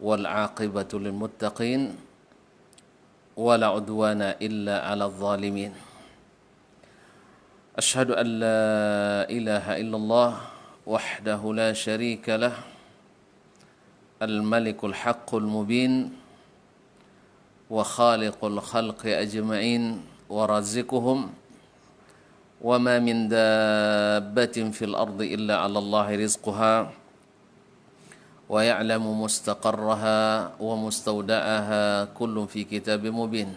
والعاقبة للمتقين ولا عدوان إلا على الظالمين أشهد أن لا إله إلا الله وحده لا شريك له الملك الحق المبين وخالق الخلق أجمعين ورازقهم وما من دابة في الأرض إلا على الله رزقها ويعلم مستقرها ومستودعها كل في كتاب مبين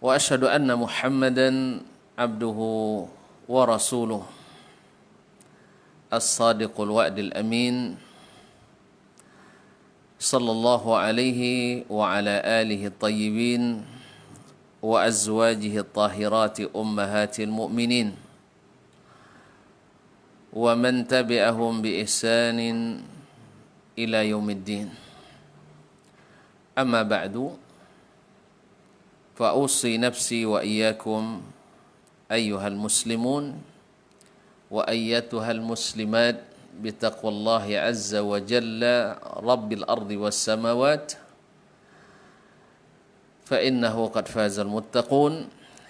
وأشهد أن محمدا عبده ورسوله الصادق الوعد الأمين صلى الله عليه وعلى آله الطيبين وأزواجه الطاهرات أمهات المؤمنين ومن تبعهم بإحسان إلى يوم الدين أما بعد فأوصي نفسي وإياكم أيها المسلمون وأيتها المسلمات بتقوى الله عز وجل رب الأرض والسماوات فإنه قد فاز المتقون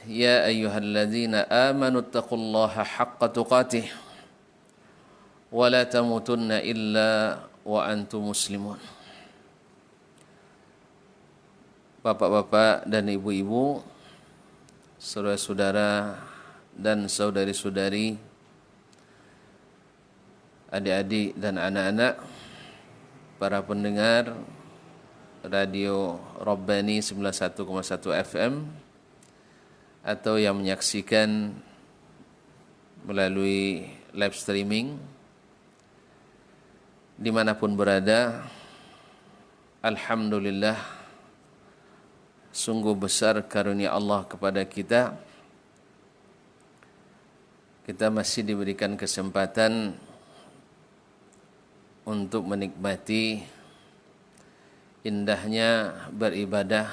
يا أيها الذين آمنوا اتقوا الله حق تقاته ولا تموتن إلا وأنتم مسلمون. Bapak-bapak dan ibu-ibu, saudara-saudara dan saudari-saudari, adik-adik dan anak-anak, para pendengar Radio Rabbani 91,1 FM atau yang menyaksikan melalui live streaming dimanapun berada, alhamdulillah, sungguh besar karunia Allah kepada kita. Kita masih diberikan kesempatan untuk menikmati indahnya beribadah,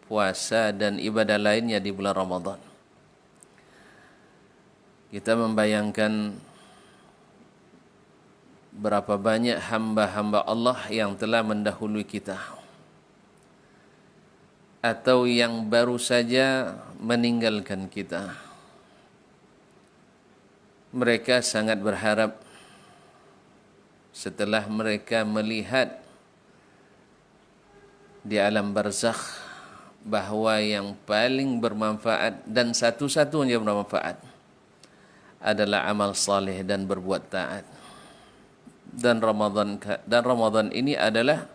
puasa dan ibadah lainnya di bulan Ramadan. Kita membayangkan berapa banyak hamba-hamba Allah yang telah mendahului kita atau yang baru saja meninggalkan kita. Mereka sangat berharap setelah mereka melihat di alam barzakh bahwa yang paling bermanfaat dan satu-satunya bermanfaat adalah amal saleh dan berbuat taat. Dan Ramadan ini adalah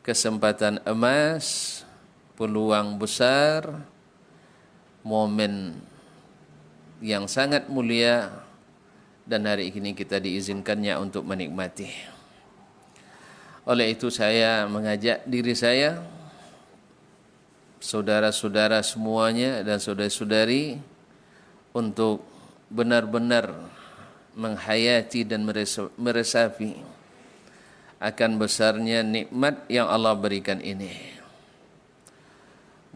kesempatan emas, peluang besar, momen yang sangat mulia, dan hari ini kita diizinkannya untuk menikmati. Oleh itu saya mengajak diri saya, saudara-saudara semuanya dan saudari-saudari untuk benar-benar menghayati dan meresapi akan besarnya nikmat yang Allah berikan ini.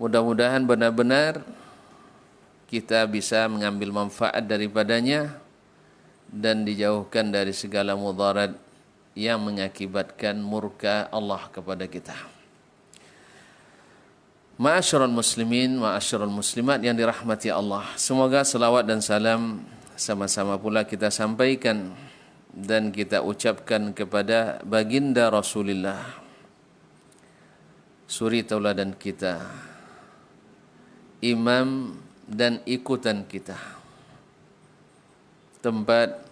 Mudah-mudahan benar-benar kita bisa mengambil manfaat daripadanya dan dijauhkan dari segala mudarat yang mengakibatkan murka Allah kepada kita. Ma'asyiral muslimin, ma'asyiral muslimat yang dirahmati Allah, semoga selawat dan salam sama-sama pula kita sampaikan dan kita ucapkan kepada baginda Rasulullah, suri tauladan kita, imam dan ikutan kita, tempat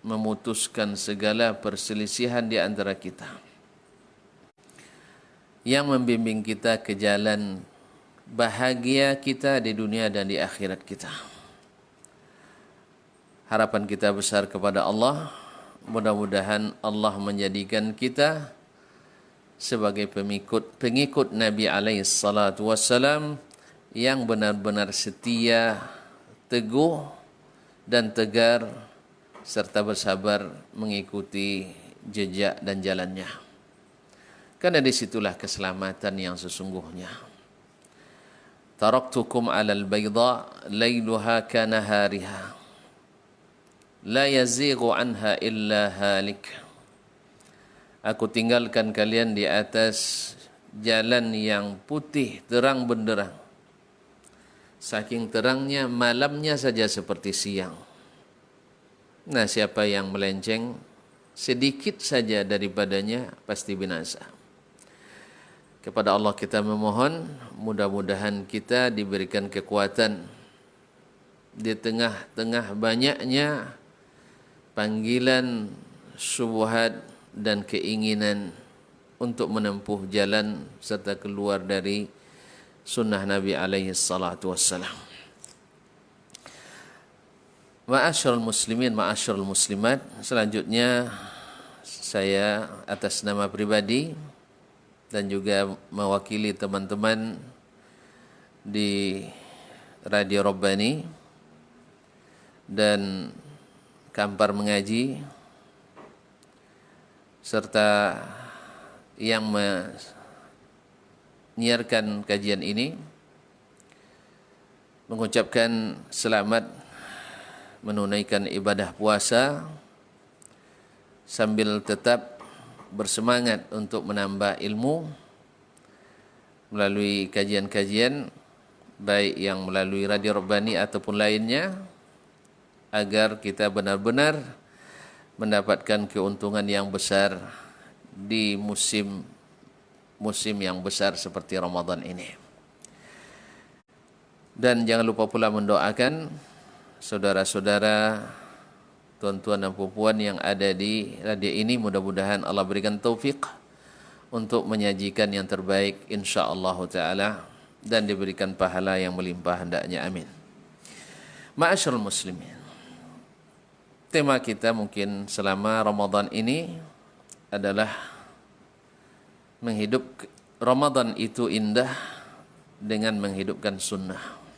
memutuskan segala perselisihan di antara kita, yang membimbing kita ke jalan bahagia kita di dunia dan di akhirat kita. Harapan kita besar kepada Allah, mudah-mudahan Allah menjadikan kita sebagai pengikut Nabi alaihi salatu wassalam yang benar-benar setia, teguh dan tegar serta bersabar mengikuti jejak dan jalannya. Karena disitulah keselamatan yang sesungguhnya. Taraktukum alal bayda layluha kanahariha la yazighu anha illa halik. Aku tinggalkan kalian di atas jalan yang putih, terang benderang. Saking terangnya, malamnya saja seperti siang. Nah, siapa yang melenceng sedikit saja daripadanya pasti binasa. Kepada Allah kita memohon, mudah-mudahan kita diberikan kekuatan di tengah-tengah banyaknya panggilan, syubhat dan keinginan untuk menempuh jalan serta keluar dari sunnah Nabi alaihi salatu wassalam. Ma'asyiral muslimin, ma'asyiral muslimat, selanjutnya saya atas nama pribadi dan juga mewakili teman-teman di Radio Rabbani dan Kampar Mengaji serta yang menyiarkan kajian ini mengucapkan selamat menunaikan ibadah puasa sambil tetap bersemangat untuk menambah ilmu melalui kajian-kajian baik yang melalui Radio Rabbani ataupun lainnya, agar kita benar-benar mendapatkan keuntungan yang besar di musim yang besar seperti Ramadan ini. Dan jangan lupa pula mendoakan saudara-saudara, tuan-tuan dan puan yang ada di radio ini, mudah-mudahan Allah berikan taufik untuk menyajikan yang terbaik insya-Allah taala dan diberikan pahala yang melimpah hendaknya, amin. Ma'asyiral muslimin, tema kita mungkin selama Ramadan ini adalah menghidup Ramadan itu indah dengan menghidupkan sunnah.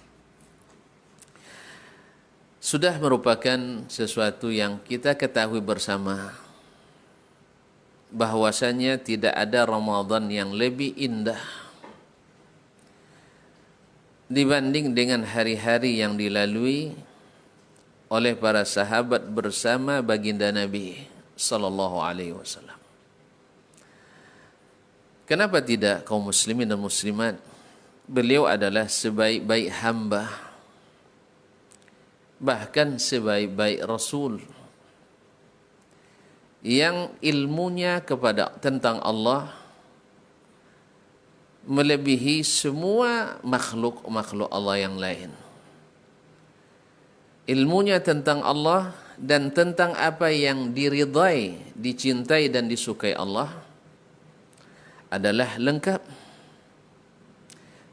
Sudah merupakan sesuatu yang kita ketahui bersama bahwasanya tidak ada Ramadan yang lebih indah dibanding dengan hari-hari yang dilalui oleh para sahabat bersama baginda Nabi sallallahu alaihi wasallam. Kenapa tidak kaum muslimin dan muslimat? Beliau adalah sebaik-baik hamba, bahkan sebaik-baik Rasul yang ilmunya tentang Allah melebihi semua makhluk Allah yang lain. Ilmunya tentang Allah dan tentang apa yang diridai, dicintai dan disukai Allah adalah lengkap.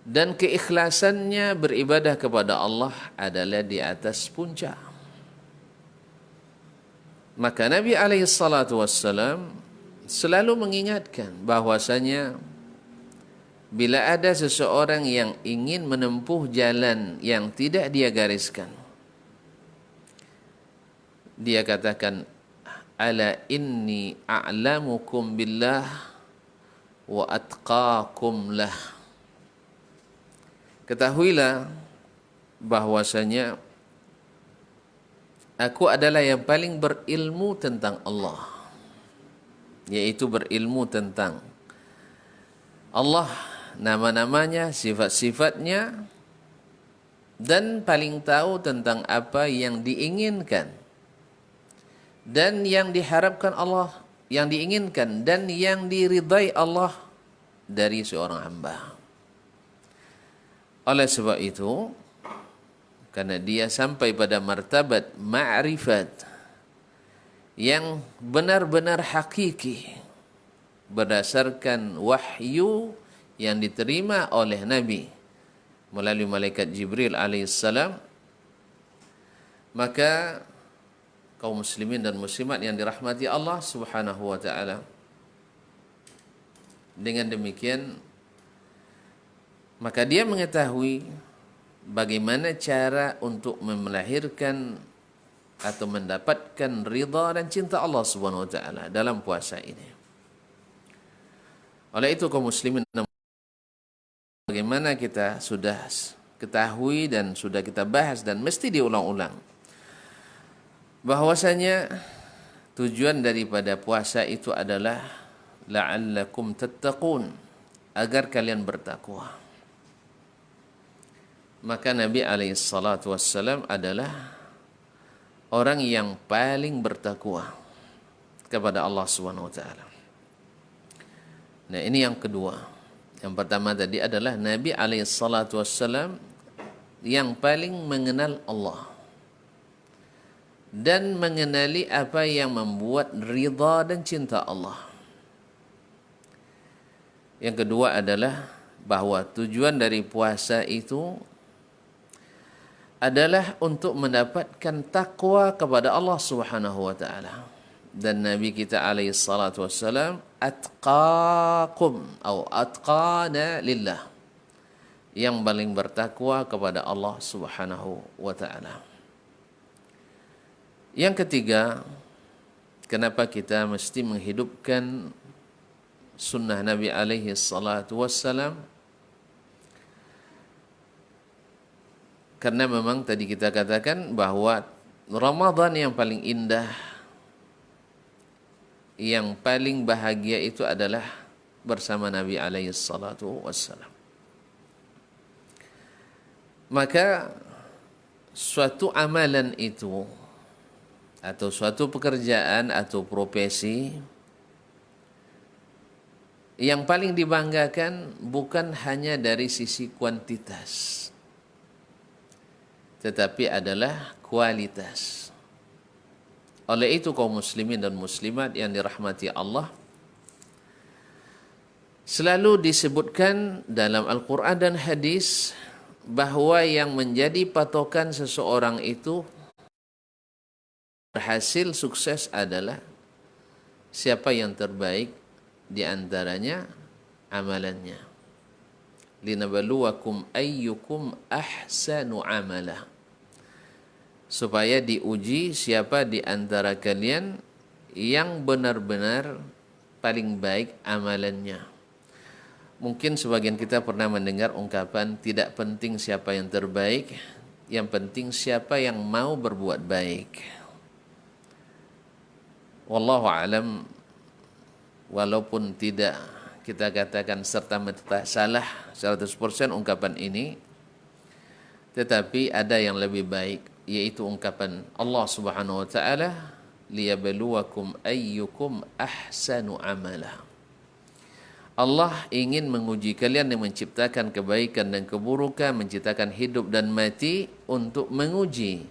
Dan keikhlasannya beribadah kepada Allah adalah di atas puncak. Maka Nabi SAW selalu mengingatkan bahwasanya bila ada seseorang yang ingin menempuh jalan yang tidak dia gariskan, dia katakan, ala inni a'lamukum billah wa atqakum lah. Ketahuilah bahwasanya aku adalah yang paling berilmu tentang Allah, yaitu berilmu tentang Allah, nama-namanya, sifat-sifatnya, dan paling tahu tentang apa yang diinginkan dan yang diharapkan Allah, yang diinginkan dan yang diridai Allah dari seorang hamba. Oleh sebab itu, karena dia sampai pada martabat ma'rifat yang benar-benar hakiki berdasarkan wahyu yang diterima oleh Nabi melalui malaikat Jibril alaihissalam, maka kaum muslimin dan muslimat yang dirahmati Allah Subhanahu wa taala, dengan demikian maka dia mengetahui bagaimana cara untuk melahirkan atau mendapatkan ridha dan cinta Allah Subhanahu wa taala dalam puasa ini. Oleh itu kaum muslimin, bagaimana kita sudah ketahui dan sudah kita bahas dan mesti diulang-ulang bahwasanya tujuan daripada puasa itu adalah la'allakum tattaqun, agar kalian bertakwa. Maka Nabi SAW adalah orang yang paling bertakwa kepada Allah Subhanahu wa taala. Nah, ini yang kedua. Yang pertama tadi adalah Nabi SAW yang paling mengenal Allah dan mengenali apa yang membuat ridha dan cinta Allah. Yang kedua adalah bahwa tujuan dari puasa itu adalah untuk mendapatkan takwa kepada Allah Subhanahu wa taala. Dan Nabi kita alaihi salatu wassalam atqakum atau atqana lillah, yang paling bertakwa kepada Allah Subhanahu wa taala. Yang ketiga, kenapa kita mesti menghidupkan sunnah Nabi alaihi salatu wassalam? Karena memang tadi kita katakan bahwa Ramadan yang paling indah, yang paling bahagia itu adalah bersama Nabi alaihi salatu wassalam. Maka suatu amalan itu atau suatu pekerjaan atau profesi yang paling dibanggakan bukan hanya dari sisi kuantitas, tetapi adalah kualitas. Oleh itu kaum muslimin dan muslimat yang dirahmati Allah, selalu disebutkan dalam Al-Quran dan hadis bahwa yang menjadi patokan seseorang itu berhasil sukses adalah siapa yang terbaik di antaranya amalannya. Linabluwakum ayyukum ahsanu amala, supaya diuji siapa di antara kalian yang benar-benar paling baik amalannya. Mungkin sebagian kita pernah mendengar ungkapan tidak penting siapa yang terbaik, yang penting siapa yang mau berbuat baik. Wallahu alam, walaupun tidak kita katakan serta-merta salah 100% ungkapan ini, tetapi ada yang lebih baik, yaitu ungkapan Allah Subhanahu wa taala, liyabluwakum ayyukum ahsanu amala. Allah ingin menguji kalian yang menciptakan kebaikan dan keburukan, menciptakan hidup dan mati, untuk menguji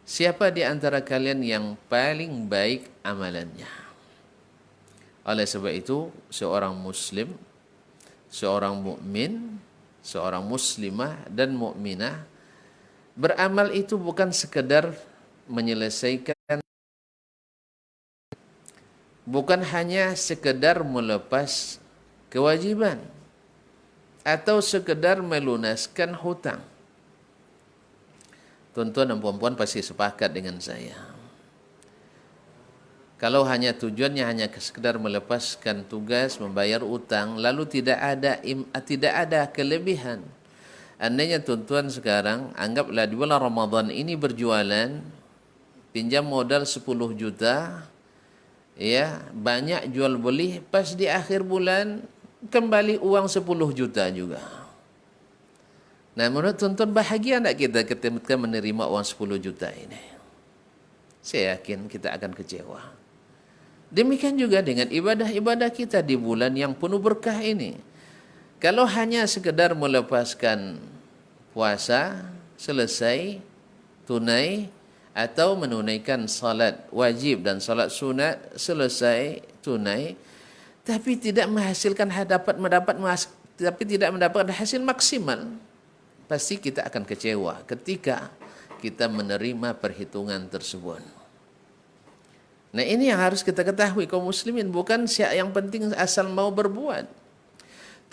siapa di antara kalian yang paling baik amalannya. Oleh sebab itu, seorang muslim, seorang mukmin, seorang muslimah dan mukminah beramal itu bukan sekedar menyelesaikan, bukan hanya sekedar melepas kewajiban atau sekedar melunaskan hutang. Tuan-tuan dan puan-puan pasti sepakat dengan saya. Kalau hanya tujuannya hanya sekedar melepaskan tugas, membayar utang, lalu tidak ada kelebihan. Andainya tuan-tuan sekarang anggaplah di bulan Ramadan ini berjualan, pinjam modal 10 juta, ya, banyak jual beli, pas di akhir bulan kembali uang 10 juta juga. Nah, menurut tuan-tuan bahagia tak kita ketika menerima uang 10 juta ini? Saya yakin kita akan kecewa. Demikian juga dengan ibadah-ibadah kita di bulan yang penuh berkah ini. Kalau hanya sekedar melepaskan puasa, selesai, tunai, atau menunaikan salat wajib dan salat sunat, selesai, tunai, tapi tidak menghasilkan tapi tidak mendapatkan hasil maksimal, pasti kita akan kecewa ketika kita menerima perhitungan tersebut. Nah, ini yang harus kita ketahui kaum muslimin, bukan siapa yang penting asal mau berbuat,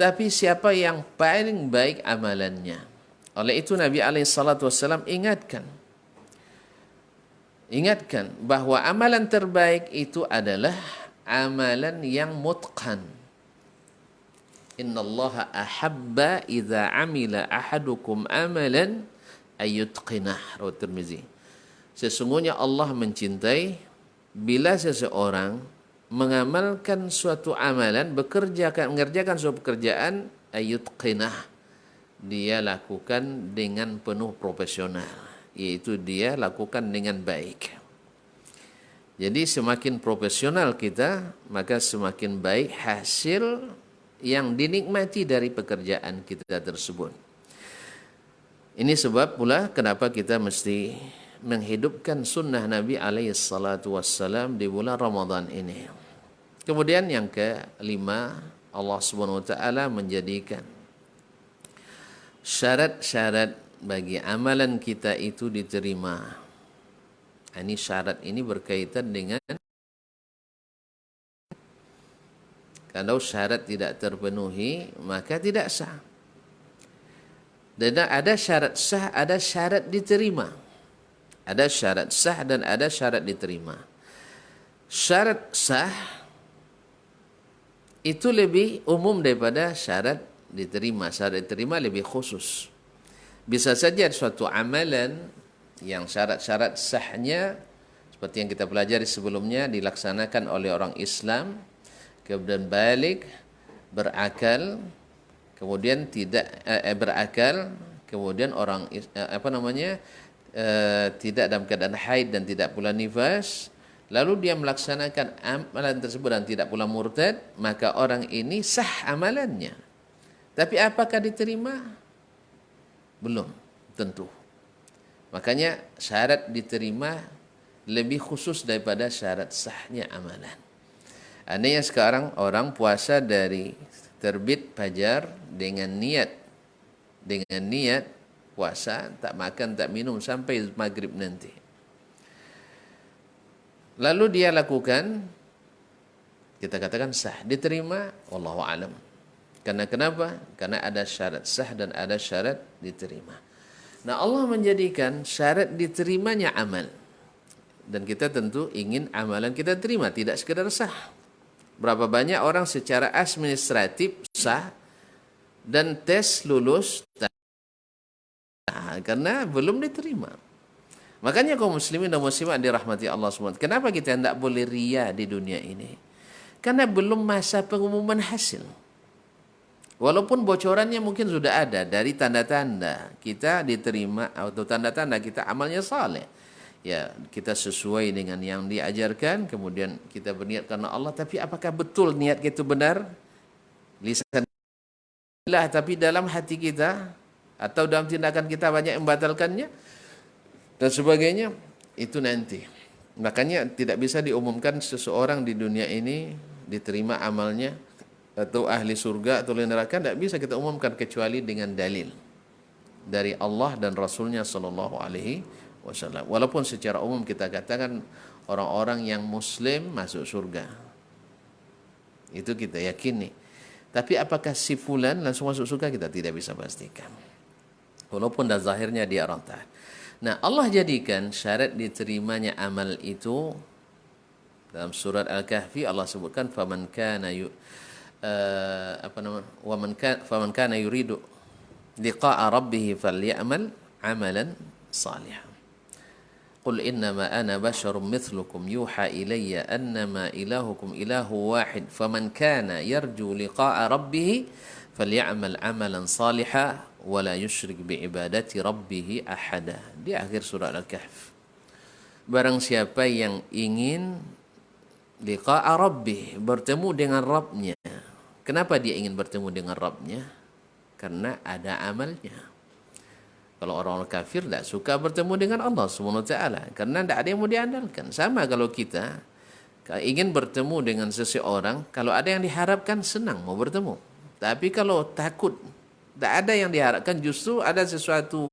tapi siapa yang paling baik amalannya. Oleh itu Nabi SAW ingatkan bahwa amalan terbaik itu adalah amalan yang mutqan. Innallaha ahabba idza amila ahadukum amalan ayyutqinah. Riwayat Tirmizi. Sesungguhnya Allah mencintai bila seseorang mengamalkan suatu amalan, mengerjakan suatu pekerjaan, ayutqinah, dia lakukan dengan penuh profesional, yaitu dia lakukan dengan baik. Jadi semakin profesional kita, maka semakin baik hasil yang dinikmati dari pekerjaan kita tersebut. Ini sebab pula kenapa kita mesti menghidupkan sunnah Nabi alaihi salatu wassalam di bulan Ramadan ini. Kemudian yang kelima, Allah Subhanahu wa taala menjadikan syarat-syarat bagi amalan kita itu diterima. Ini syarat ini berkaitan dengan kalau syarat tidak terpenuhi maka tidak sah. Dan ada syarat sah, ada syarat diterima. Ada syarat sah dan ada syarat diterima. Syarat sah itu lebih umum daripada syarat diterima. Syarat diterima lebih khusus. Bisa saja suatu amalan yang syarat-syarat sahnya seperti yang kita pelajari sebelumnya dilaksanakan oleh orang Islam, kemudian balik, berakal, kemudian tidak berakal, kemudian orang tidak dalam keadaan haid dan tidak pula nifas, lalu dia melaksanakan amalan tersebut dan tidak pula murtad, maka orang ini sah amalannya. Tapi apakah diterima? Belum tentu. Makanya syarat diterima lebih khusus daripada syarat sahnya amalan. Andainya sekarang orang puasa dari terbit fajar dengan niat puasa, tak makan, tak minum sampai maghrib nanti. Lalu dia lakukan, kita katakan sah, diterima, wallahu alam. Karena kenapa? Karena ada syarat sah dan ada syarat diterima. Nah, Allah menjadikan syarat diterimanya amal. Dan kita tentu ingin amalan kita terima, tidak sekedar sah. Berapa banyak orang secara administratif sah dan tes lulus karena belum diterima. Makanya kaum muslimin dan muslimat dirahmati Allah SWT. Kenapa kita tidak boleh ria di dunia ini? Karena belum masa pengumuman hasil. Walaupun bocorannya mungkin sudah ada dari tanda-tanda kita diterima atau tanda-tanda kita amalnya saleh. Ya, kita sesuai dengan yang diajarkan, kemudian kita berniat karena Allah, tapi apakah betul niat kita benar? Lisan lah, tapi dalam hati kita atau dalam tindakan kita banyak membatalkannya dan sebagainya, itu nanti. Makanya tidak bisa diumumkan seseorang di dunia ini diterima amalnya atau ahli surga atau ahli neraka, tidak bisa kita umumkan kecuali dengan dalil dari Allah dan Rasulnya sallallahu alaihi wasallam. Walaupun secara umum kita katakan orang-orang yang muslim masuk surga, itu kita yakini. Tapi apakah si fulan langsung masuk surga, kita tidak bisa pastikan. Walaupun dah zahirnya dia orang taat. Nah, Allah jadikan syarat diterimanya amal itu dalam surat Al-Kahfi Allah sebutkan faman kana faman kana yuridu liqa'a rabbih falyamal amalan salihan. Qul innama ana basyarum mithlukum yuha ilayya annama ilahukum ilahu wahid faman kana yarju liqa'a rabbih falyamal amalan salihan wa la yusyrik bi ibadati rabbih ahada. Di akhir surah Al-Kahf. Barang siapa yang ingin liqa'a rabbih, bertemu dengan Rabbnya. Kenapa dia ingin bertemu dengan Rabbnya? Karena ada amalnya. Kalau orang-orang kafir tidak suka bertemu dengan Allah SWT, karena tidak ada yang mau diandalkan. Sama kalau kita ingin bertemu dengan seseorang, kalau ada yang diharapkan senang mau bertemu. Tapi kalau takut, tidak ada yang diharapkan, justru ada sesuatu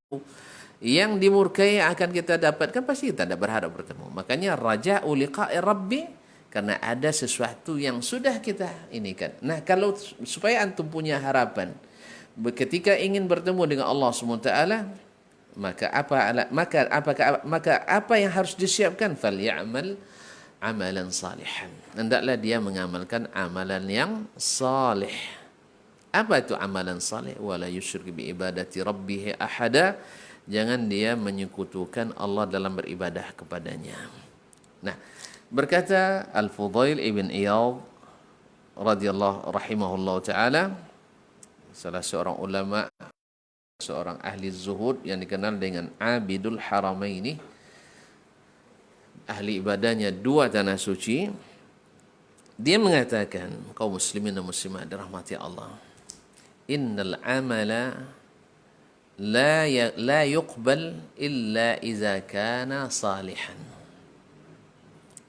yang dimurkai akan kita dapatkan, pasti kita tidak berharap bertemu. Makanya raja'u liqa'i rabbi, karena ada sesuatu yang sudah kita inikan. Nah, kalau supaya antum punya harapan ketika ingin bertemu dengan Allah SWT, maka apa yang harus disiapkan? Falyamal amalan salihan. Hendaklah dia mengamalkan amalan yang salih. Apa itu amalan salih? Wala yusyrik bi ibadati rabbih ahada. Jangan dia menyekutukan Allah dalam beribadah kepadanya. Nah, Berkata Al-Fudail ibn Iyad radhiyallahu rahimahullah taala, salah seorang ulama, seorang ahli zuhud yang dikenal dengan Abidul Haramaini, ahli ibadahnya dua tanah suci. Dia mengatakan, kaum muslimin dan muslimat dirahmati Allah, innal amala la yuqbal illa iza kana salihan.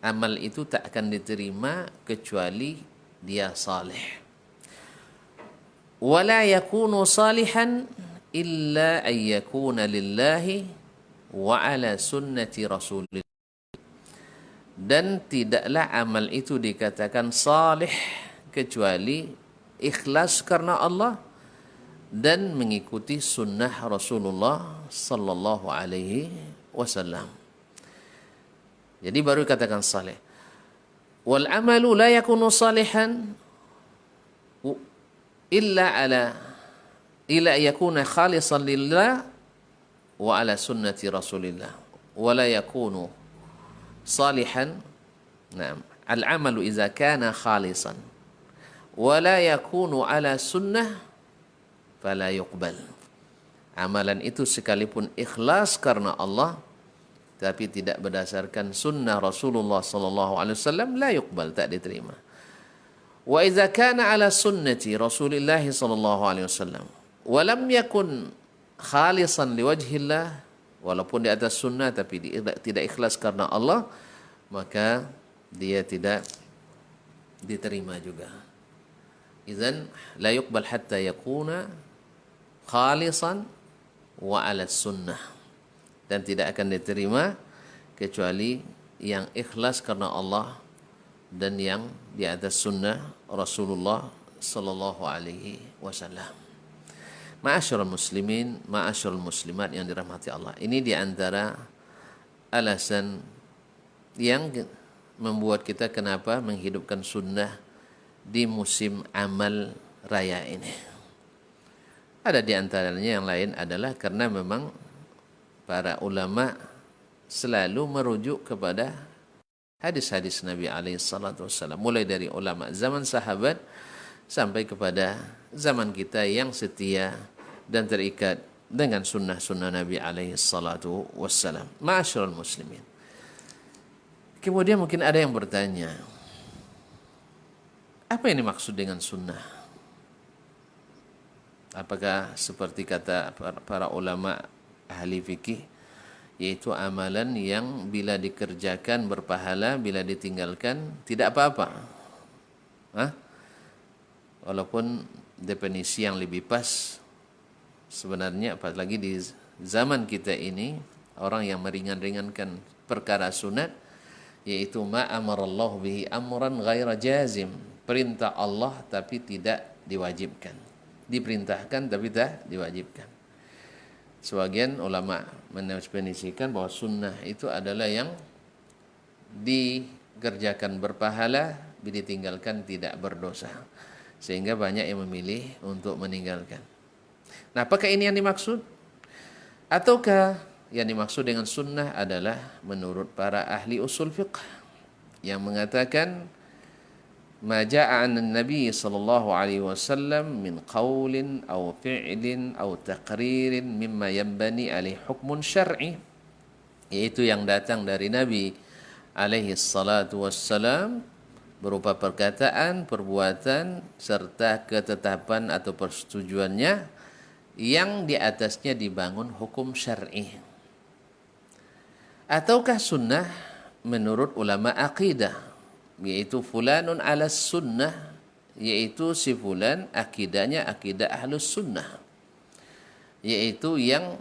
Amal itu tak akan diterima kecuali dia salih. Wala yakunu salihan illa an yakuna lillahi wa ala sunnati rasulillah. Dan tidaklah amal itu dikatakan salih kecuali ikhlas karena Allah dan mengikuti sunnah Rasulullah sallallahu alaihi wasallam. Jadi baru dikatakan salih. Wal amalu la yakunu salihan illa yakuna khalisan lillah wa ala sunnati Rasulillah. Wa la yakunu salihan. Naam. Al amalu idza kana khalisan wa la yakunu ala sunnah fala yuqbal. Amalan itu sekalipun ikhlas karena Allah tapi tidak berdasarkan sunnah Rasulullah sallallahu alaihi wasallam, la yuqbal, tak diterima. Wa idza kana ala sunnati Rasulillah sallallahu alaihi wasallam wa lam yakun khalisan liwajhillah, walaupun di atas sunnah tapi tidak ikhlas karena Allah, maka dia tidak diterima juga. Idzan la yuqbal hatta yakuna khalisan wa ala sunnah, dan tidak akan diterima kecuali yang ikhlas karena Allah dan yang di atas sunnah Rasulullah sallallahu alaihi wasallam. Ma'asyiral muslimin, ma'asyiral muslimat yang dirahmati Allah. Ini di antara alasan yang membuat kita kenapa menghidupkan sunnah di musim amal raya ini. Ada di antaranya yang lain adalah karena memang para ulama selalu merujuk kepada hadis-hadis Nabi alaihi salatu wassalam, mulai dari ulama zaman sahabat sampai kepada zaman kita yang setia dan terikat dengan sunnah-sunnah Nabi alaihi salatu wassalam. Ma'asyiral muslimin. Kemudian mungkin ada yang bertanya, apa yang dimaksud dengan sunnah? Apakah seperti kata para ulama ahli fikih, yaitu amalan yang bila dikerjakan berpahala, bila ditinggalkan tidak apa-apa? Walaupun definisi yang lebih pas sebenarnya, apalagi di zaman kita ini, orang yang meringan-ringankan perkara sunat, yaitu ma amarallahu bihi amran ghaira jazim, perintah Allah tapi tidak diwajibkan, diperintahkan tapi tidak diwajibkan. Sebagian ulama mendefinisikan bahwa sunnah itu adalah yang dikerjakan berpahala, ditinggalkan tidak berdosa, sehingga banyak yang memilih untuk meninggalkan. Nah, apakah ini yang dimaksud? Ataukah yang dimaksud dengan sunnah adalah menurut para ahli usul fiqh yang mengatakan ma jaa'a an-nabi sallallahu alaihi wasallam min qaulin aw fi'lin aw taqririn mimma yanbani alaihi hukmun syar'i, yaitu yang datang dari Nabi alaihi salatu wassalam berupa perkataan, perbuatan serta ketetapan atau persetujuannya yang di atasnya dibangun hukum syar'i. Ataukah sunnah menurut ulama akidah, yaitu fulanun ala sunnah, yaitu si fulan akidahnya akidah ahlus sunnah, yaitu yang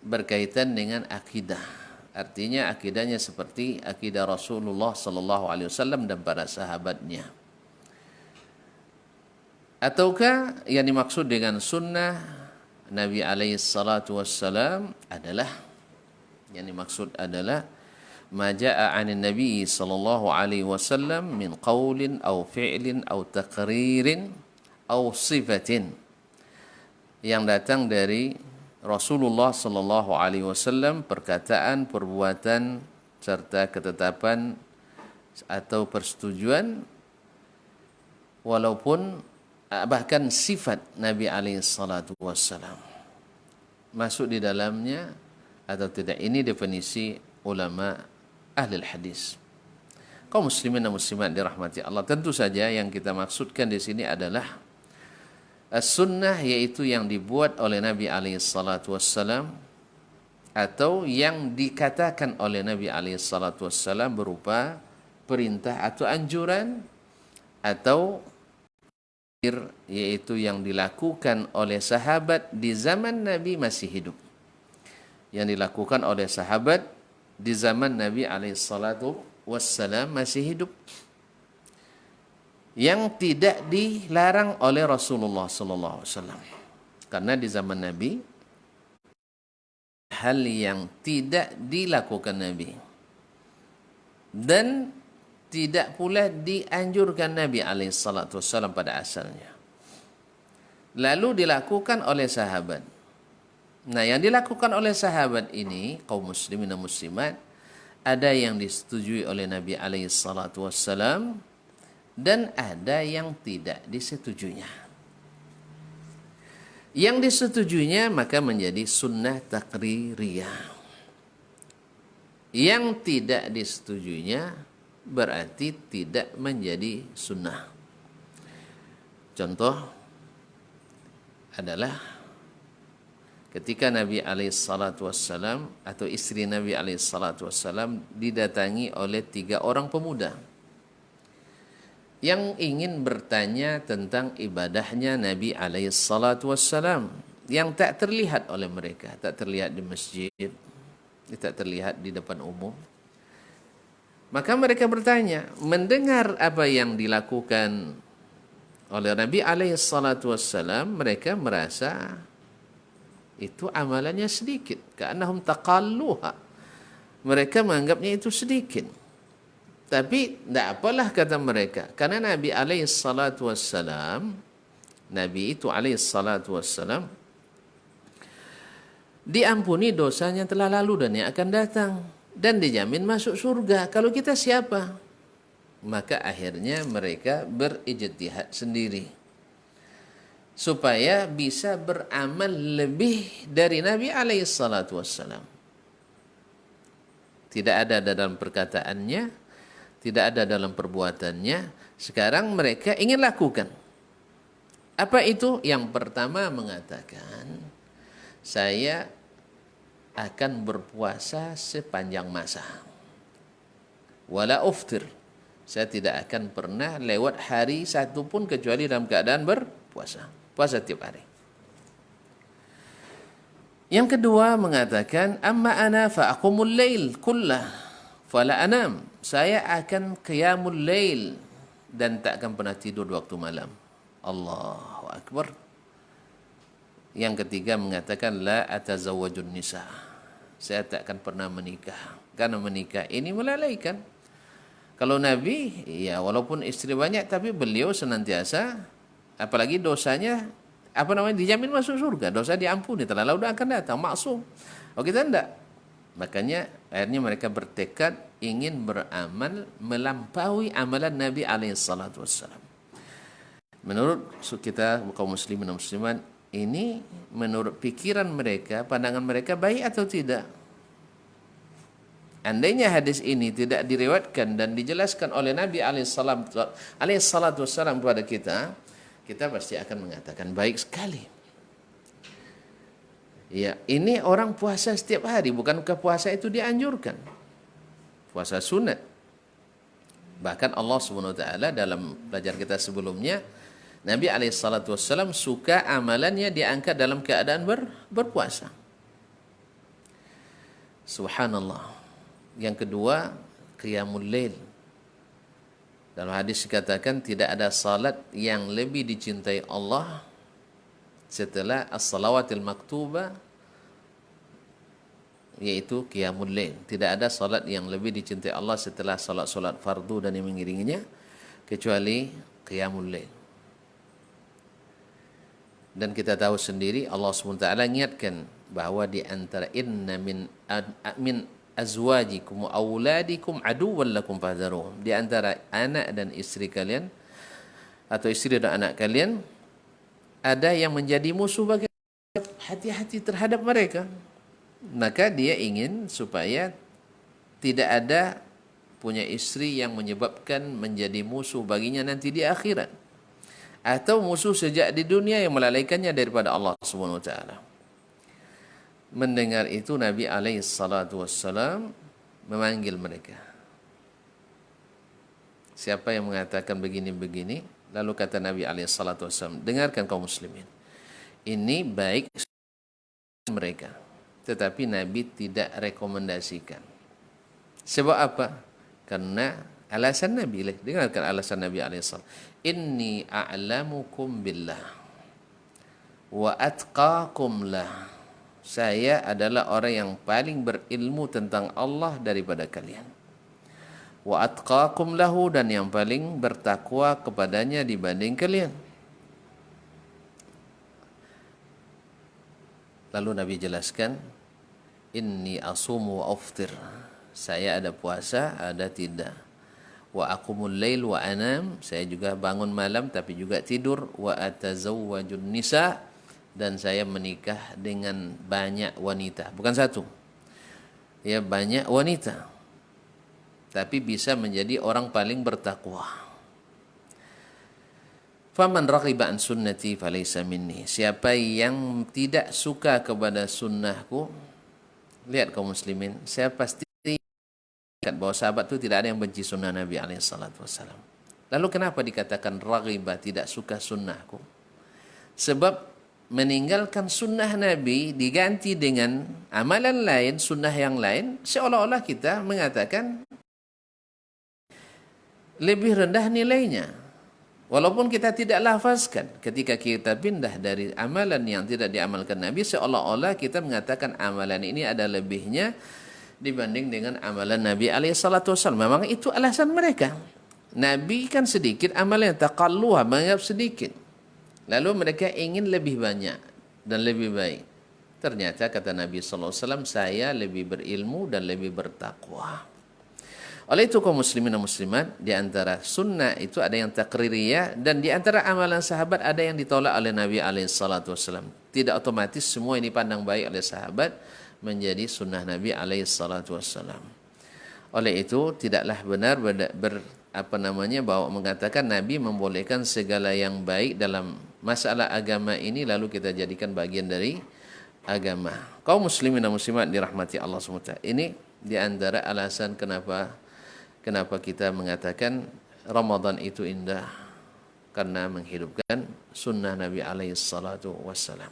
berkaitan dengan akidah, artinya akidahnya seperti akidah Rasulullah sallallahu alaihi wasallam dan para sahabatnya. Ataukah yang dimaksud dengan sunnah Nabi alaihi salatu wassalam adalah, yang dimaksud adalah ma jaa 'anin nabi sallallahu alaihi wasallam min qaulin aw fi'lin aw taqririn aw sifatin, yang datang dari Rasulullah sallallahu alaihi wasallam, perkataan, perbuatan serta ketetapan atau persetujuan, walaupun bahkan sifat Nabi alaihi salatu wassalam masuk di dalamnya atau tidak. Ini definisi ulama ahli hadis. Kaum muslimin dan muslimat dirahmati Allah, tentu saja yang kita maksudkan di sini adalah as-sunnah, yaitu yang dibuat oleh Nabi alaihi salatu wassalam atau yang dikatakan oleh Nabi alaihi salatu wassalam berupa perintah atau anjuran, atau yaitu yang dilakukan oleh sahabat di zaman Nabi masih hidup, yang dilakukan oleh sahabat di zaman Nabi alaihi salatu wassalam masih hidup, yang tidak dilarang oleh Rasulullah sallallahu alaihi wasallam. Karena di zaman Nabi hal yang tidak dilakukan Nabi dan tidak pula dianjurkan Nabi alaihi salatu wassalam pada asalnya, lalu dilakukan oleh sahabat. Nah, yang dilakukan oleh sahabat ini, kaum muslimin dan muslimat, ada yang disetujui oleh Nabi alaihi salatu wassalam dan ada yang tidak disetujuinya. Yang disetujuinya maka menjadi sunnah takririyah. Yang tidak disetujuinya berarti tidak menjadi sunnah. Contoh adalah ketika Nabi alaihissalatu wassalam atau istri Nabi alaihissalatu wassalam didatangi oleh 3 orang pemuda yang ingin bertanya tentang ibadahnya Nabi alaihissalatu wassalam yang tak terlihat oleh mereka, tak terlihat di masjid, tak terlihat di depan umum. Maka mereka bertanya, mendengar apa yang dilakukan oleh Nabi alaihissalatu wassalam, mereka merasa itu amalannya sedikit. Ka'annahum taqalluha. Mereka menganggapnya itu sedikit. Tapi tidak apalah kata mereka. Karena Nabi alaihissalatu wassalam, Nabi itu alaihissalatu wassalam, diampuni dosanya telah lalu dan yang akan datang, dan dijamin masuk surga. Kalau kita siapa? Maka akhirnya mereka berijtihad sendiri supaya bisa beramal lebih dari Nabi alaihissalatu wassalam. Tidak ada dalam perkataannya, tidak ada dalam perbuatannya. Sekarang mereka ingin lakukan. Apa itu? Yang pertama mengatakan, saya akan berpuasa sepanjang masa. Wala uftir. Saya tidak akan pernah lewat hari satu pun kecuali dalam keadaan berpuasa. Puasa tiap hari. Yang kedua mengatakan, amma ana fa aqumul lail kullah fala anam. Saya akan qiyamul lail dan tak akan pernah tidur waktu malam. Allahu akbar. Yang ketiga mengatakan, la atazawwajun nisa. Saya tak akan pernah menikah. Karena menikah ini melalaikan. Kalau Nabi, ya walaupun istri banyak, tapi beliau senantiasa, apalagi dosanya, dijamin masuk surga. Dosa diampuni, telah lalu akan datang, maksum. Oh, kita tidak. Makanya akhirnya mereka bertekad ingin beramal melampaui amalan Nabi alaihissalatu wassalam. Menurut kita kaum muslimin dan muslimat, ini menurut pikiran mereka, pandangan mereka baik atau tidak? Andainya hadis ini tidak diriwayatkan dan dijelaskan oleh Nabi alaihissalatu wassalam kepada kita, kita pasti akan mengatakan baik sekali. Ya, ini orang puasa setiap hari, bukankah puasa itu dianjurkan? Puasa sunat. Bahkan Allah SWT dalam belajar kita sebelumnya, Nabi alaihissalatu wassalam suka amalannya diangkat dalam keadaan berpuasa. Subhanallah. Yang kedua, qiyamul lail. Dalam hadis dikatakan tidak ada salat yang lebih dicintai Allah setelah as-salawatil maktubah, yaitu qiyamul lail. Tidak ada salat yang lebih dicintai Allah setelah salat-salat fardu dan yang mengiringinya kecuali qiyamul lail. Dan kita tahu sendiri Allah SWT ingatkan bahwa di antara inna min azwajikum wa auladikum aduwwan lakum fahdharuhum. Di antara anak dan istri kalian atau istri dan anak kalian ada yang menjadi musuh bagi, hati-hati terhadap mereka. Maka dia ingin supaya tidak ada punya istri yang menyebabkan menjadi musuh baginya nanti di akhirat, atau musuh sejak di dunia yang melalaikannya daripada Allah Subhanahu wa taala. Mendengar itu Nabi alaihi salatu wassalam memanggil mereka. Siapa yang mengatakan begini-begini? Lalu kata Nabi alaihi salatu wassalam, dengarkan kaum muslimin, ini baik mereka, tetapi Nabi tidak rekomendasikan. Sebab apa? Karena alasan Nabi, dengarkan alasan Nabi alaihi salam. Inni a'lamukum billah wa atqakum lah. Saya adalah orang yang paling berilmu tentang Allah daripada kalian. Wa atqakum lahu, dan yang paling bertakwa kepadanya dibanding kalian. Lalu Nabi jelaskan, inni asumu wa aftir. Saya ada puasa, ada tidak. Wa aqumul lail wa anam. Saya juga bangun malam tapi juga tidur. Wa atazawwajun nisa. Dan saya menikah dengan banyak wanita. Bukan satu. Ya, banyak wanita. Tapi bisa menjadi orang paling bertakwa. Faman raghiba an sunnati falaysa minni. Siapa yang tidak suka kepada sunnahku, lihat kaum muslimin, saya pasti ingat bahwa sahabat itu tidak ada yang benci sunnah Nabi alaihissalatu wassalam. Lalu kenapa dikatakan raghiba, tidak suka sunnahku? Sebab meninggalkan sunnah Nabi diganti dengan amalan lain, sunnah yang lain, seolah-olah kita mengatakan lebih rendah nilainya. Walaupun kita tidak lafazkan, ketika kita pindah dari amalan yang tidak diamalkan Nabi, seolah-olah kita mengatakan amalan ini ada lebihnya dibanding dengan amalan Nabi alaihissalatu wassalam. Memang itu alasan mereka. Nabi kan sedikit amalan, taqalluha, menganggap sedikit. Lalu mereka ingin lebih banyak dan lebih baik. Ternyata kata Nabi SAW, saya lebih berilmu dan lebih bertakwa. Oleh itu kaum muslimin dan muslimat, di antara sunnah itu ada yang takririyah, dan di antara amalan sahabat ada yang ditolak oleh Nabi SAW. Tidak otomatis semua ini pandang baik oleh sahabat menjadi sunnah Nabi SAW. Oleh itu tidaklah benar bahwa mengatakan Nabi membolehkan segala yang baik dalam masalah agama ini lalu kita jadikan bagian dari agama. Kaum muslimin dan muslimat dirahmati Allah SWT. Ini di antara alasan kenapa kita mengatakan Ramadan itu indah, karena menghidupkan sunnah Nabi alaihi salatu wassalam.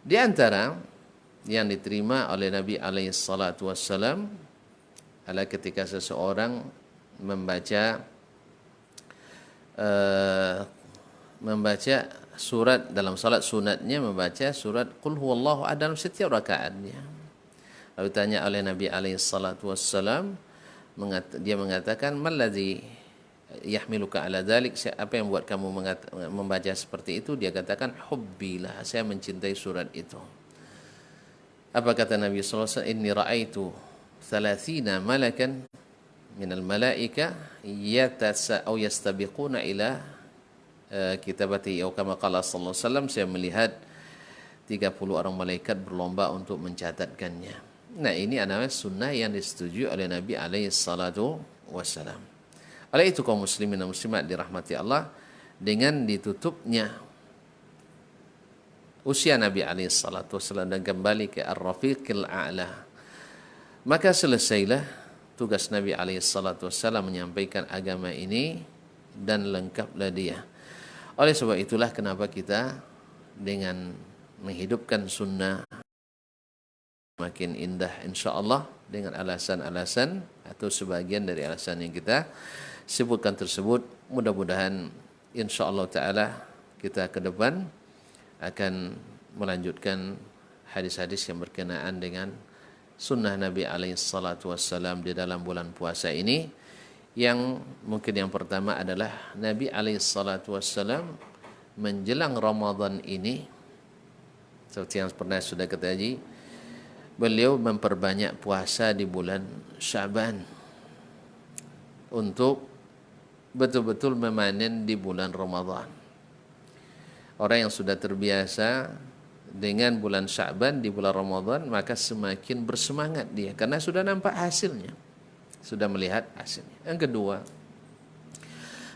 Di antara yang diterima oleh Nabi alaihi salatu wassalam adalah ketika seseorang membaca surat dalam salat sunatnya, membaca surat Qul huwallahu ahad dalam setiap rakaatnya. Lalu tanya oleh Nabi alaihi salatu wassalam, dia mengatakan, mallazi yahmiluka ala dzalik, apa yang buat kamu membaca seperti itu? Dia katakan, hubbilah, saya mencintai surat itu. Apa kata Nabi sallallahu alaihi wasallam? Inni ra'aitu 30 malakan minal malaika yastabiquna ila kitabati, atau kama qala sallallahu alaihi wasallam, saya melihat 30 orang malaikat berlomba untuk mencatatkannya. Nah, ini adalah sunnah yang disetujui oleh Nabi alaihi salatu wassalam. Oleh itu kaum muslimin dan muslimat dirahmati Allah, dengan ditutupnya usia Nabi alaihi salatu wassalam dan kembali ke ar-rafiqil a'la, maka selesailah tugas Nabi alaihi salatu wassalam menyampaikan agama ini dan lengkaplah dia. Oleh sebab itulah kenapa kita dengan menghidupkan sunnah makin indah insyaAllah, dengan alasan-alasan atau sebagian dari alasan yang kita sebutkan tersebut. Mudah-mudahan insyaAllah ta'ala kita ke depan akan melanjutkan hadis-hadis yang berkenaan dengan sunnah Nabi alaihissalatu wassalam di dalam bulan puasa ini. Yang mungkin yang pertama adalah Nabi alaihissalatu wassalam menjelang Ramadan ini, seperti yang pernah sudah kita kaji, beliau memperbanyak puasa di bulan Sya'ban untuk betul-betul memanen di bulan Ramadan. Orang yang sudah terbiasa dengan bulan Sya'ban di bulan Ramadan, maka semakin bersemangat dia karena sudah nampak hasilnya, sudah melihat hasilnya. Yang kedua,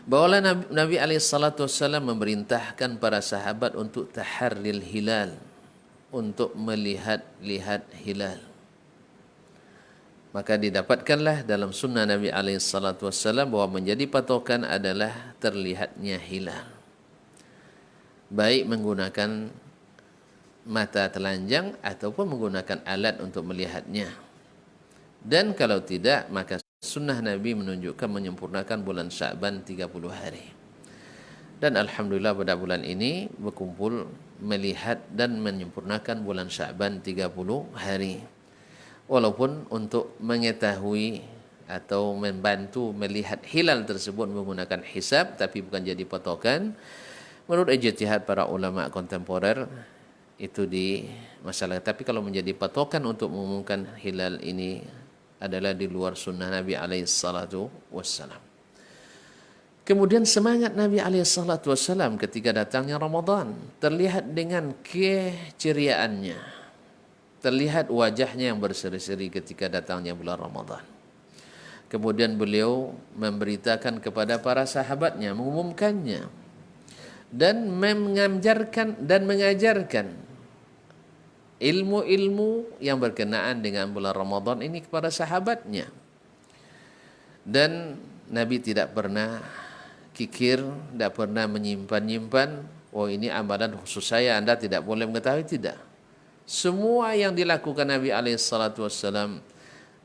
bahwa Nabi SAW memerintahkan para sahabat untuk taharril hilal, untuk melihat-lihat hilal. Maka didapatkanlah dalam sunnah Nabi SAW bahwa menjadi patokan adalah terlihatnya hilal, baik menggunakan mata telanjang ataupun menggunakan alat untuk melihatnya. Dan kalau tidak, maka sunnah Nabi menunjukkan menyempurnakan bulan Sya'ban 30 hari. Dan alhamdulillah pada bulan ini berkumpul melihat dan menyempurnakan bulan Sya'ban 30 hari. Walaupun untuk mengetahui atau membantu melihat hilal tersebut menggunakan hisab, tapi bukan jadi patokan. Menurut ijtihad para ulama kontemporer itu di masalah. Tapi kalau menjadi patokan untuk mengumumkan hilal ini adalah di luar sunnah Nabi SAW. Kemudian semangat Nabi SAW ketika datangnya Ramadan terlihat dengan keceriaannya, terlihat wajahnya yang berseri-seri ketika datangnya bulan Ramadan. Kemudian beliau memberitakan kepada para sahabatnya, mengumumkannya, dan mengajarkan ilmu-ilmu yang berkenaan dengan bulan Ramadan ini kepada sahabatnya. Dan Nabi tidak pernah kikir, tidak pernah menyimpan-nyimpan, oh ini amalan khusus saya, Anda tidak boleh mengetahui, tidak. Semua yang dilakukan Nabi SAW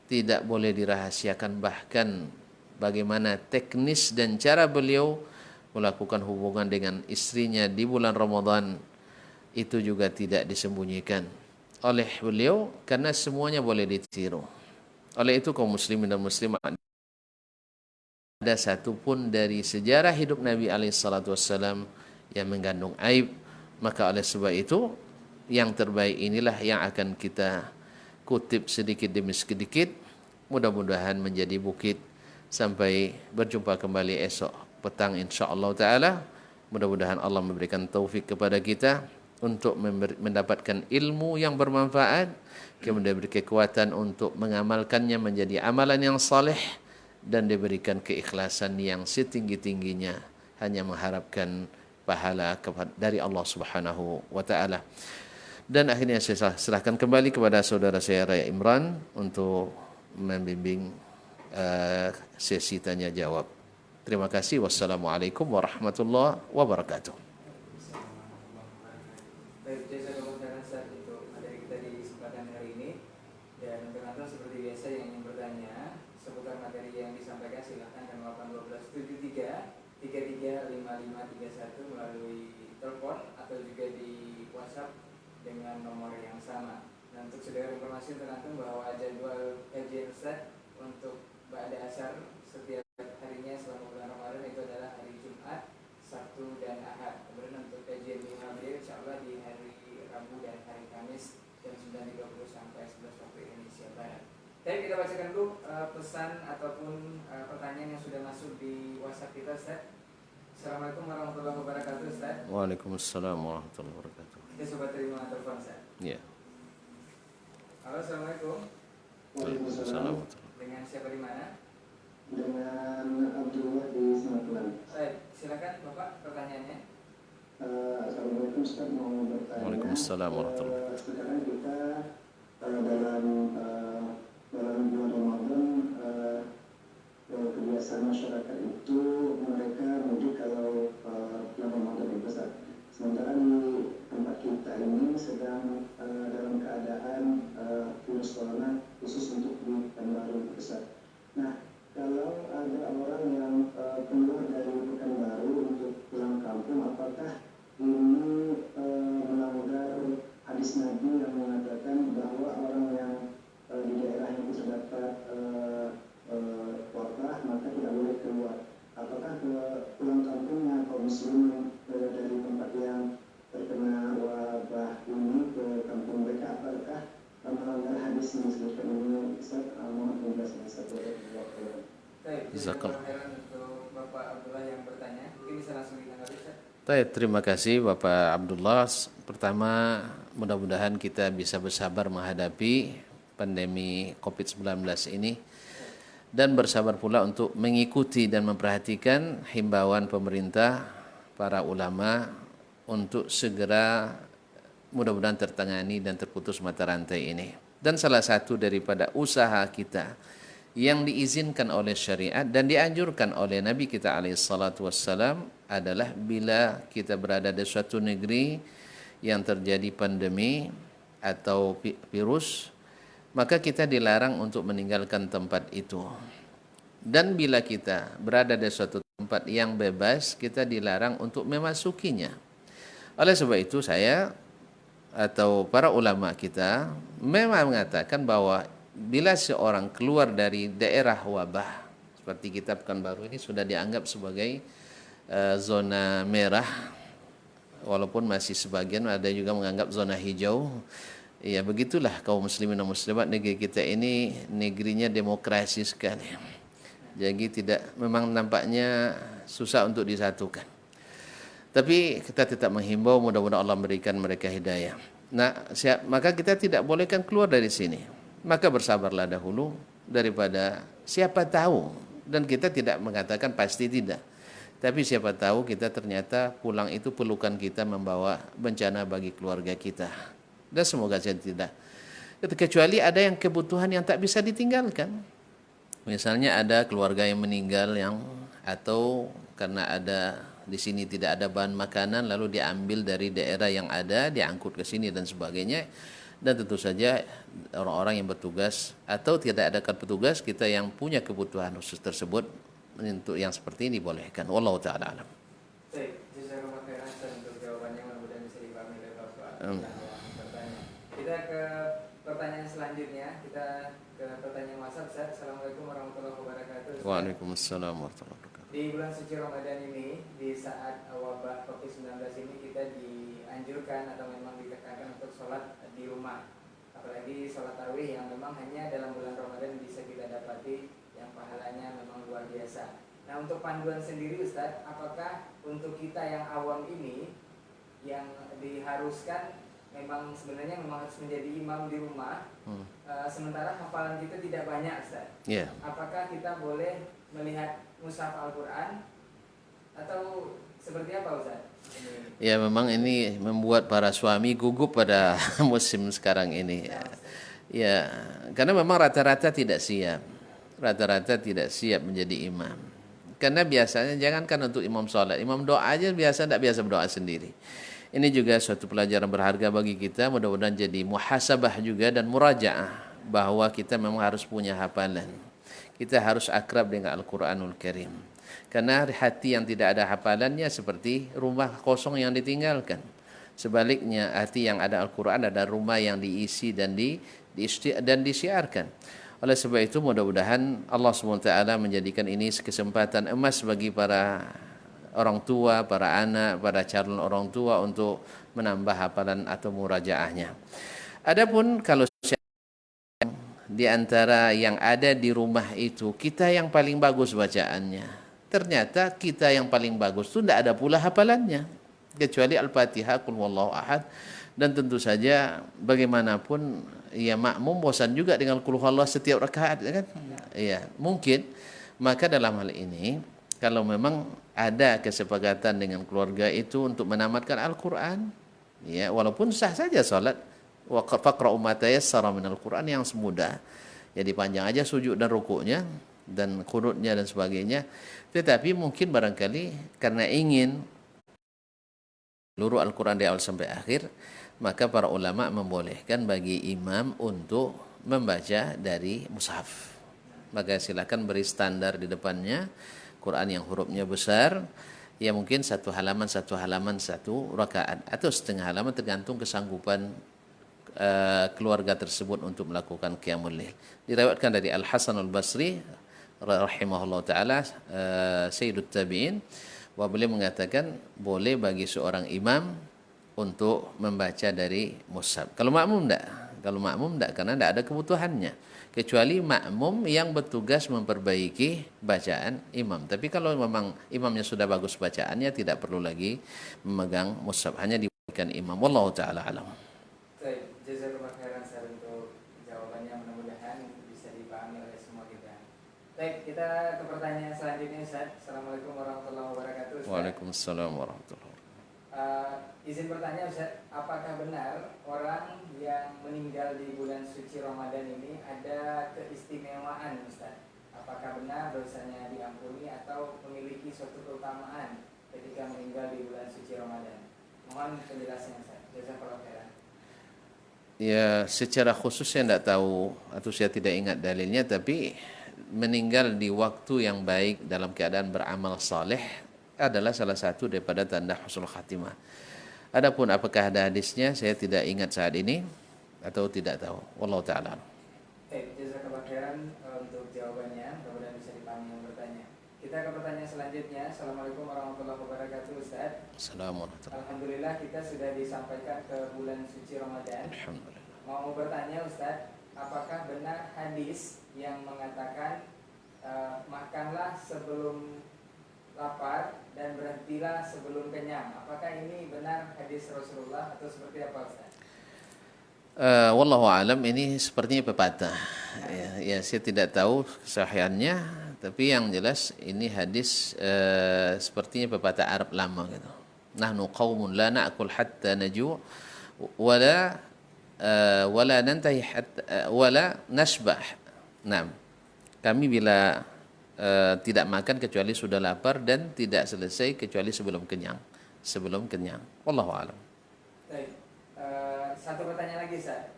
tidak boleh dirahasiakan, bahkan bagaimana teknis dan cara beliau melakukan hubungan dengan istrinya di bulan Ramadan itu juga tidak disembunyikan oleh beliau, karena semuanya boleh ditiru. Oleh itu kaum muslimin dan muslimat, ada satu pun dari sejarah hidup Nabi SAW yang mengandung aib. Maka oleh sebab itu, yang terbaik inilah yang akan kita kutip sedikit demi sedikit. Mudah-mudahan menjadi bukit sampai berjumpa kembali esok petang insyaAllah ta'ala. Mudah-mudahan Allah memberikan taufik kepada kita untuk mendapatkan ilmu yang bermanfaat, kemudian diberi kekuatan untuk mengamalkannya menjadi amalan yang saleh, dan diberikan keikhlasan yang setinggi-tingginya, hanya mengharapkan pahala dari Allah Subhanahu wa taala. Dan akhirnya saya serahkan kembali kepada saudara saya Raya Imran untuk membimbing sesi tanya jawab. Terima kasih. Wassalamualaikum warahmatullahi wabarakatuh. Baik, jazakallahu khairan Ustaz untuk materi kita di kesempatan hari ini. Dan penonton seperti biasa yang ingin bertanya seputar materi yang disampaikan, silahkan ke 081273 335531 melalui telepon atau juga di WhatsApp dengan nomor yang sama. Dan untuk saudara informasi tercantum bahwa jadwal kajian Ustaz untuk ba'da asar setiap harinya selama bulan Ramadan itu adalah hari Jumat, Sabtu, dan Ahad. Kemudian untuk kajian di Madrid insyaallah di hari Rabu dan hari Kamis jam 9.30 sampai 11 waktu Indonesia Barat. Tapi kita bacakan dulu pesan ataupun pertanyaan yang sudah masuk di WhatsApp kita, Ustaz. Assalamualaikum warahmatullahi wabarakatuh, Ustaz. Waalaikumsalam warahmatullahi wabarakatuh. Kita coba terima telepon, Ustaz. Ya. Halo, assalamualaikum. Waalaikumsalam. Dengan siapa di mana? Dengan Abdullah di Semarang. Baik, silakan Bapak pertanyaannya. Assalamualaikum Ustaz, mau bertanya. Waalaikumsalam warahmatullahi wabarakatuh. Sekarang kita dalam bulan Ramadan, kebiasaan masyarakat itu mereka mudik kalau bulan Ramadan itu, Ustaz. Sementara di tempat kita ini sedang dalam keadaan virus corona khusus untuk di Pekanbaru, Ustaz. Nah, kalau ada orang yang keluar dari Pekanbaru untuk pulang kampung, apakah ini melanggar hadis Nabi yang mengatakan bahwa orang yang di daerah yang terdapat wabah maka tidak boleh keluar? Apakah pulang kampungnya kaum Jazakallah. Untuk Bapak Abdullah yang bertanya, mungkin bisa langsung ditanggapi, Ustaz. Baik, terima kasih Bapak Abdullah. Pertama, mudah-mudahan kita bisa bersabar menghadapi pandemi COVID-19 ini dan bersabar pula untuk mengikuti dan memperhatikan himbauan pemerintah, para ulama untuk segera mudah-mudahan tertangani dan terputus mata rantai ini. Dan salah satu daripada usaha kita yang diizinkan oleh syariat dan dianjurkan oleh Nabi kita alaihissalatu wassalam adalah bila kita berada di suatu negeri yang terjadi pandemi atau virus, maka kita dilarang untuk meninggalkan tempat itu. Dan bila kita berada di suatu tempat yang bebas, kita dilarang untuk memasukinya. Oleh sebab itu saya atau para ulama kita memang mengatakan bahwa bila seorang keluar dari daerah wabah, seperti kita Pekanbaru ini sudah dianggap sebagai zona merah, walaupun masih sebagian ada juga menganggap zona hijau. Ya begitulah kaum muslimin dan muslimat, negeri kita ini negerinya demokrasi sekali. Jadi memang nampaknya susah untuk disatukan. Tapi kita tetap menghimbau, mudah-mudahan Allah memberikan mereka hidayah. Nah, maka kita tidak bolehkan keluar dari sini. Maka bersabarlah dahulu daripada siapa tahu, dan kita tidak mengatakan pasti tidak. Tapi siapa tahu kita ternyata pulang itu pelukan kita membawa bencana bagi keluarga kita. Dan semoga saja tidak. Kecuali ada yang kebutuhan yang tak bisa ditinggalkan. Misalnya ada keluarga yang meninggal atau karena ada di sini tidak ada bahan makanan lalu diambil dari daerah yang ada, diangkut ke sini dan sebagainya. Dan tentu saja orang-orang yang bertugas atau tidak ada petugas kita yang punya kebutuhan khusus tersebut untuk yang seperti ini bolehkan. Wallahu taala alam. Baik, jazakallahu khairan untuk jawabannya, mudah-mudahan bisa dipahami oleh Bapak yang bertanya. Kita ke pertanyaan selanjutnya, kita ke pertanyaan WhatsApp. Assalamualaikum warahmatullahi wabarakatuh. Waalaikumsalam warahmatullahi wabarakatuh. Di bulan suci Ramadan ini, di saat wabah COVID-19 ini, kita dianjurkan atau memang ditekankan untuk sholat di rumah. Apalagi sholat tarawih yang memang hanya dalam bulan Ramadan bisa kita dapati, yang pahalanya memang luar biasa. Nah, untuk panduan sendiri Ustadz, apakah untuk kita yang awam ini yang diharuskan memang sebenarnya memang harus menjadi imam di rumah, sementara hafalan kita tidak banyak Ustadz? Yeah. Apakah kita boleh melihat mushaf Al-Quran atau seperti apa Ustaz? Ya memang ini membuat para suami gugup pada musim sekarang ini. Ya, karena memang rata-rata tidak siap. Rata-rata tidak siap menjadi imam. Karena biasanya jangankan untuk imam sholat, imam doa aja tidak biasa berdoa sendiri. Ini juga suatu pelajaran berharga bagi kita, mudah-mudahan jadi muhasabah juga dan murajaah bahwa kita memang harus punya hafalan. Kita harus akrab dengan Al-Quranul Karim. Karena hati yang tidak ada hafalannya seperti rumah kosong yang ditinggalkan. Sebaliknya, hati yang ada Al-Quran ada rumah yang diisi dan disiarkan. Oleh sebab itu, mudah-mudahan Allah SWT menjadikan ini kesempatan emas bagi para orang tua, para anak, para calon orang tua untuk menambah hafalan atau murajaahnya. Adapun kalau di antara yang ada di rumah itu kita yang paling bagus bacaannya, ternyata kita yang paling bagus itu tidak ada pula hafalannya kecuali Al-Fatihah, Qul Huwallahu Ahad. Dan tentu saja bagaimanapun ya makmum bosan juga dengan Qul Huwallahu setiap rakaat kan? Iya, mungkin maka dalam hal ini kalau memang ada kesepakatan dengan keluarga itu untuk menamatkan Al-Qur'an, ya walaupun sah saja salat, wa faqra'u ma tayassara minal Qur'an yang semudah. Jadi panjang aja sujud dan rukuknya dan qunutnya dan sebagainya. Tetapi mungkin barangkali karena ingin seluruh Al-Quran dari awal sampai akhir, maka para ulama membolehkan bagi imam untuk membaca dari mushaf. Maka silakan beri standar di depannya, Quran yang hurufnya besar, ya mungkin satu halaman satu rakaat atau setengah halaman tergantung kesanggupan keluarga tersebut untuk melakukan qiyamul lail. Diriwayatkan dari Al-Hasan Al-Basri rahimahullah taala, Sayyidut Tabi'in, bahwa beliau mengatakan boleh bagi seorang imam untuk membaca dari mushaf. Kalau makmum enggak. Kalau makmum tidak, karena tidak ada kebutuhannya. Kecuali makmum yang bertugas memperbaiki bacaan imam. Tapi kalau memang imamnya sudah bagus bacaannya, tidak perlu lagi memegang mushaf, hanya diberikan imam. Wallahu taala alam. Baik, jazakumullah khairan Ustaz untuk jawabannya, mudah-mudahan bisa dipahami oleh semua kita. Baik, kita ke pertanyaan selanjutnya Ustaz. Assalamualaikum warahmatullahi wabarakatuh Ustaz. Waalaikumsalam warahmatullahi wabarakatuh. Izin bertanya Ustaz, apakah benar orang yang meninggal di bulan suci Ramadan ini ada keistimewaan Ustaz? Apakah benar dosanya diampuni atau memiliki suatu keutamaan ketika meninggal di bulan suci Ramadan? Mohon penjelasannya Ustaz. Jazakallahu khairan. Ya, secara khusus saya tidak tahu atau saya tidak ingat dalilnya, tapi meninggal di waktu yang baik dalam keadaan beramal saleh adalah salah satu daripada tanda husnul khatimah. Adapun apakah ada hadisnya, saya tidak ingat saat ini atau tidak tahu. Wallahu taala. Baik, jazakallahu khairan untuk jawabannya. Mudah-mudahan bisa dipahami yang bertanya. Kita ke pertanyaan selanjutnya. Assalamualaikum warahmatullahi wabarakatuh Ustaz. Assalamualaikum. Alhamdulillah kita sudah disampaikan ke bulan suci Ramadan. Alhamdulillah. Mau bertanya Ustaz, apakah benar hadis yang mengatakan makanlah sebelum lapar dan berhentilah sebelum kenyang? Apakah ini benar hadis Rasulullah atau seperti apa Ustaz? Wallahu alam, ini sepertinya pepatah. Ya, saya tidak tahu kesahihannya, tapi yang jelas ini hadis sepertinya pepatah Arab lama gitu. Nahnu qaumun la na'kul hatta naju' wala nantahi hatta wala nashbah. Nah, kami bila tidak makan kecuali sudah lapar dan tidak selesai kecuali sebelum kenyang. Sebelum kenyang. Wallahu a'lam. Baik. Satu pertanyaan lagi Ustaz.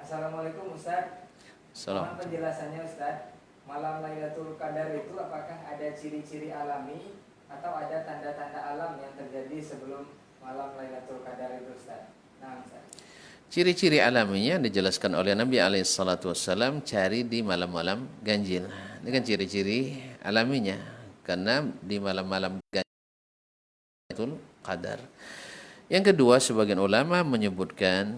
Assalamualaikum Ustaz. Mohon penjelasannya Ustaz. Malam Lailatul Qadar itu apakah ada ciri-ciri alami atau ada tanda-tanda alam yang terjadi sebelum malam Lailatul Qadar itu Ustaz? Nah, Ustaz. Ciri-ciri alaminya dijelaskan oleh Nabi SAW, cari di malam-malam ganjil. Ini kan ciri-ciri alaminya, karena di malam-malam ganjil qadar. Yang kedua, sebagian ulama menyebutkan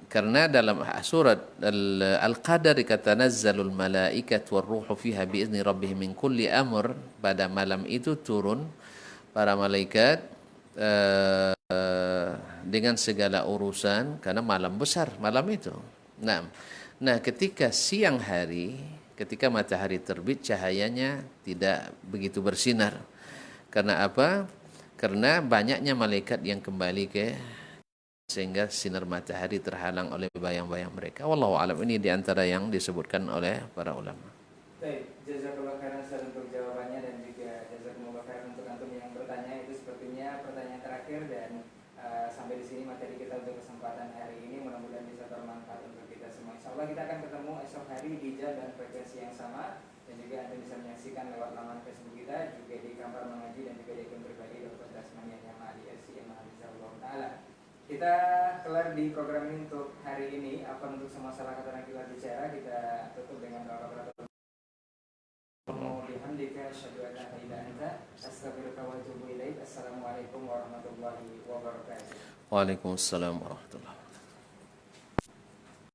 karena dalam surat Al-Qadar tanazzalul malaikat warruhu fiha biizni rabbihim min kulli amr, pada malam itu turun para malaikat dengan segala urusan, karena malam besar malam itu. Nah, ketika siang hari, ketika matahari terbit, cahayanya tidak begitu bersinar. Karena apa? Karena banyaknya malaikat yang kembali sehingga sinar matahari terhalang oleh bayang-bayang mereka. Wallahu a'lam, ini diantara yang disebutkan oleh para ulama. Baik, jazakallahu khairan Ustaz untuk jawabannya, dan juga jazakumullah khairan untuk antum yang bertanya. Itu sepertinya pertanyaan terakhir, dan sampai di sini materi kita untuk kesempatan hari ini. Mudah-mudahan bisa bermanfaat untuk kita semua. Insyaallah kita akan ketemu esok hari di jam dan frekuensi yang sama, dan juga Anda bisa menyaksikan lewat laman Facebook kita, juga di Kamar Mengaji, dan juga di akun pribadi Dr. Dasmania Yama di SCM Hafizahullah Ta'ala. Kita kelar di program ini untuk hari ini. Apa untuk semua salah kata yang kita bicara, kita tutup dengan doa kepada Allah. Bihamdika asyhadu an la ilaha illa anta astaghfiruka wa atubu ilaik. Assalamualaikum warahmatullahi wabarakatuh. Waalaikumsalam warahmatullahi wabarakatuh.